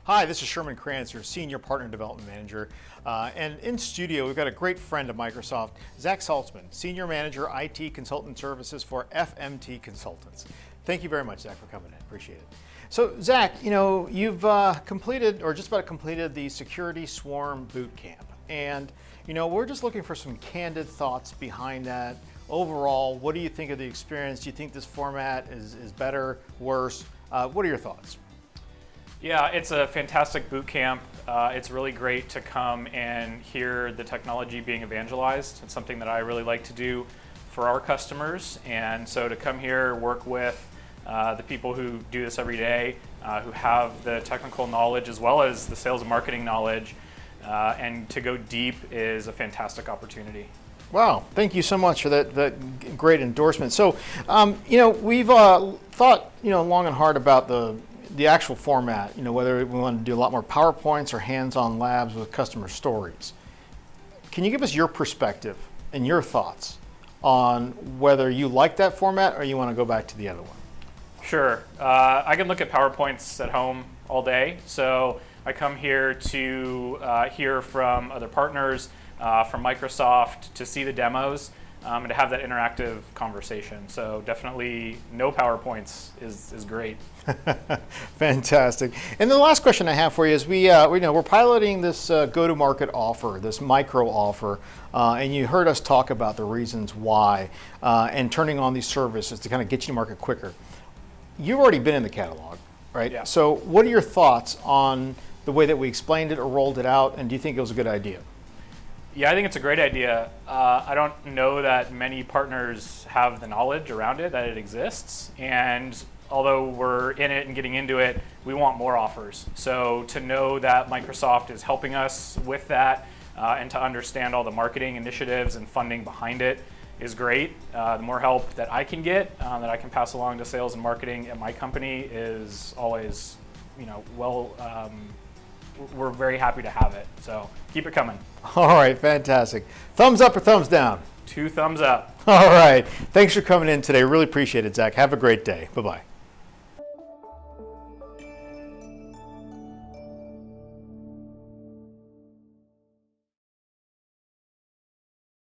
Hi, this is Sherman Crancer, Senior Partner Development Manager. And in studio, we've got a great friend of Microsoft, Saltzman, Senior Manager IT Consultant Services for FMT Consultants. Thank you very much, Zach, for coming in. Appreciate it. So, Zach, you know, you've completed, or just about completed, the Security Swarm Boot Camp. And, you know, we're just looking for some candid thoughts behind that. Overall, what do you think of the experience? Do you think this format is better, worse? What are your thoughts? Yeah, it's a fantastic boot camp. It's really great to come and hear the technology being evangelized. It's something that I really like to do for our customers. And so to come here, work with the people who do this every day, who have the technical knowledge as well as the sales and marketing knowledge, and to go deep is a fantastic opportunity. Wow, thank you so much for that great endorsement. So, you know, we've thought, you know, long and hard about the actual format, you know, whether we want to do a lot more PowerPoints or hands-on labs with customer stories. Can you give us your perspective and your thoughts on whether you like that format or you want to go back to the other one? Sure. I can look at PowerPoints at home all day. So I come here to hear from other partners, from Microsoft, to see the demos, and to have that interactive conversation. So definitely no PowerPoints is great. Fantastic. And the last question I have for you is we're piloting this go-to-market offer, this micro offer, and you heard us talk about the reasons why, and turning on these services to kind of get you to market quicker. You've already been in the catalog, right? Yeah. So what are your thoughts on the way that we explained it or rolled it out, and do you think it was a good idea? Yeah, I think it's a great idea. I don't know that many partners have the knowledge around it, that it exists. And although we're in it and getting into it, we want more offers. So to know that Microsoft is helping us with that and to understand all the marketing initiatives and funding behind it is great. The more help that I can get, that I can pass along to sales and marketing at my company is always, you know, we're very happy to have it. So keep it coming. All right, fantastic. Thumbs up or thumbs down? 2 thumbs up. All right. Thanks for coming in today. Really appreciate it, Zach. Have a great day. Bye-bye.